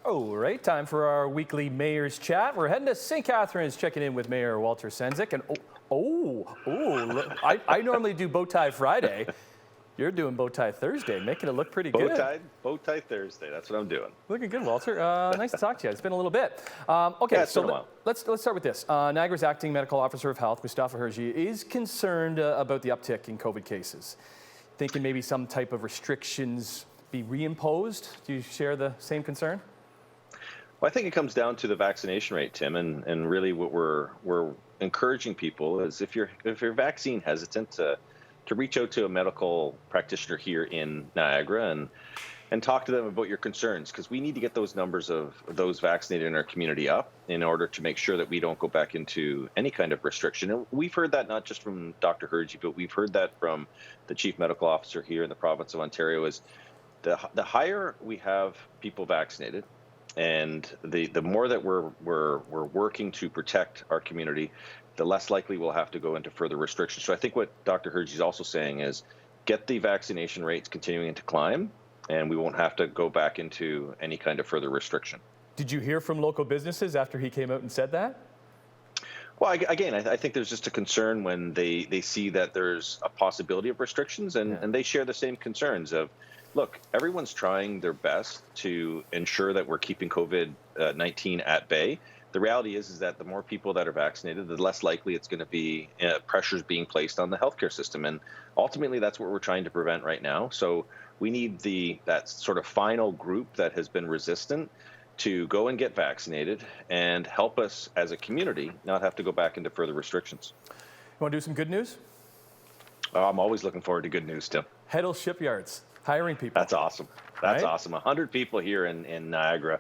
All right, time for our weekly Mayor's Chat. We're heading to St. Catharines, checking in with Mayor Walter Sendzik. And I normally do Bow Tie Friday. You're doing Bow Tie Thursday, making it look pretty good. Bow tie Thursday. That's what I'm doing. Looking good, Walter. Nice to talk to you. It's been a little bit. Okay, yeah, it's been a while. Let's start with this. Niagara's acting medical officer of health, Mustafa Herji, is concerned about the uptick in COVID cases, thinking maybe some type of restrictions be reimposed. Do you share the same concern? Well, I think it comes down to the vaccination rate, Tim, and really what we're encouraging people is if you're vaccine hesitant to reach out to a medical practitioner here in Niagara and talk to them about your concerns, because we need to get those numbers of those vaccinated in our community up in order to make sure that we don't go back into any kind of restriction. And we've heard that not just from Dr. Herji, but we've heard that from the chief medical officer here in the province of Ontario is the higher we have people vaccinated, and the more that we're working to protect our community, the less likely we'll have to go into further restrictions. So I think what Dr. Herji is also saying is get the vaccination rates continuing to climb, and we won't have to go back into any kind of further restriction. Did you hear from local businesses after he came out and said that? Well, again, I think there's just a concern when they see that there's a possibility of restrictions, and they share the same concerns of, look, everyone's trying their best to ensure that we're keeping COVID-19 at bay. The reality is that the more people that are vaccinated, the less likely it's going to be pressures being placed on the healthcare system. And ultimately, that's what we're trying to prevent right now. So we need that sort of final group that has been resistant to go and get vaccinated and help us as a community not have to go back into further restrictions. You want to do some good news? I'm always looking forward to good news, Tim. Heddle Shipyards hiring people. That's awesome. That's awesome. 100 people here in Niagara.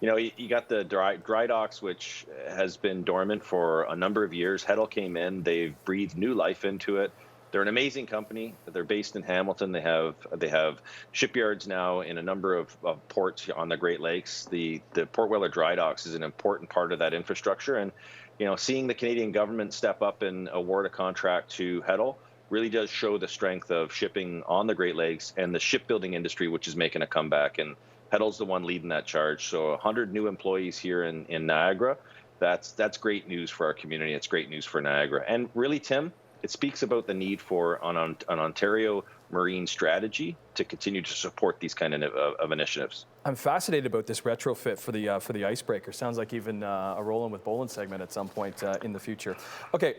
You know, you got the dry docks, which has been dormant for a number of years. Heddle came in. They've breathed new life into it. They're an amazing company. They're based in Hamilton. They have shipyards now in a number of ports on the Great Lakes. The Port Weller dry docks is an important part of that infrastructure. And, you know, seeing the Canadian government step up and award a contract to Heddle really does show the strength of shipping on the Great Lakes and the shipbuilding industry, which is making a comeback. And Heddle's the one leading that charge. So 100 new employees here in Niagara. That's great news for our community. It's great news for Niagara. And really, Tim, it speaks about the need for an Ontario marine strategy to continue to support these kind of initiatives. I'm fascinated about this retrofit for the icebreaker. Sounds like even a Rolling with Bolin segment at some point in the future. Okay,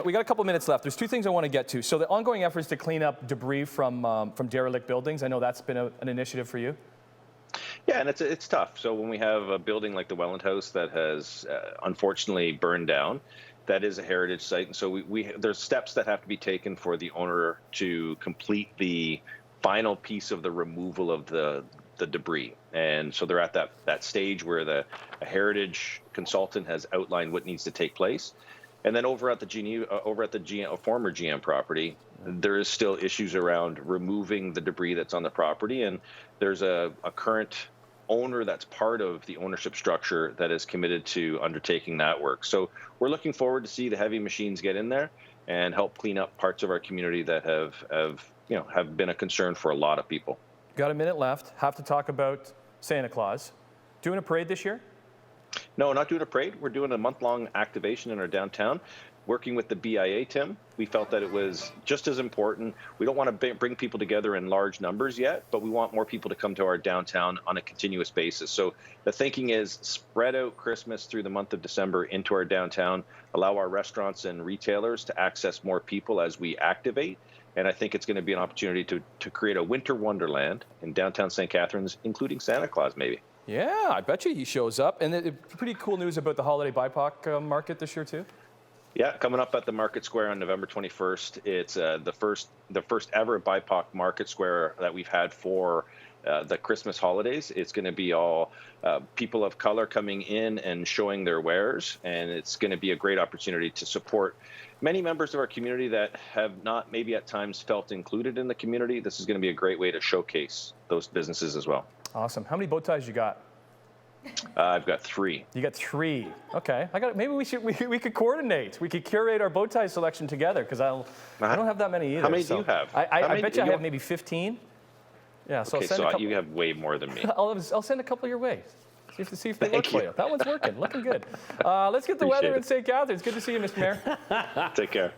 we got a couple minutes left. There's two things I want to get to. So the ongoing efforts to clean up debris from derelict buildings. I know that's been an initiative for you. Yeah, and it's tough. So when we have a building like the Welland House that has unfortunately burned down, that is a heritage site, and so there's steps that have to be taken for the owner to complete the final piece of the removal of the debris. And so they're at that stage where a heritage consultant has outlined what needs to take place. And then over at the former GM property, there is still issues around removing the debris that's on the property, and there's a current owner that's part of the ownership structure that is committed to undertaking that work. So we're looking forward to see the heavy machines get in there and help clean up parts of our community that have been a concern for a lot of people. Got a minute left. Have to talk about Santa Claus. Doing a parade this year? No, not doing a parade. We're doing a month-long activation in our downtown. Working with the BIA, Tim, we felt that it was just as important. We don't want to bring people together in large numbers yet, but we want more people to come to our downtown on a continuous basis. So the thinking is spread out Christmas through the month of December into our downtown, allow our restaurants and retailers to access more people as we activate. And I think it's going to be an opportunity to create a winter wonderland in downtown St. Catharines, including Santa Claus, maybe. Yeah, I bet you he shows up. And pretty cool news about the holiday BIPOC market this year, too. Yeah, coming up at the Market Square on November 21st. It's the first ever BIPOC Market Square that we've had for the Christmas holidays. It's going to be all people of color coming in and showing their wares, and it's going to be a great opportunity to support many members of our community that have not maybe at times felt included in the community. This is going to be a great way to showcase those businesses as well. Awesome. How many bow ties you got? I've got 3. You got 3. Okay. Maybe we could coordinate. We could curate our bow tie selection together, because I don't have that many either. How many do you have? I bet you I have maybe 15. Yeah. So okay, so you have way more than me. I'll send a couple your way. See if they work for you. That one's working. Looking good. Let's get the weather in St. Catharines. Good to see you, Mr. Mayor. Take care.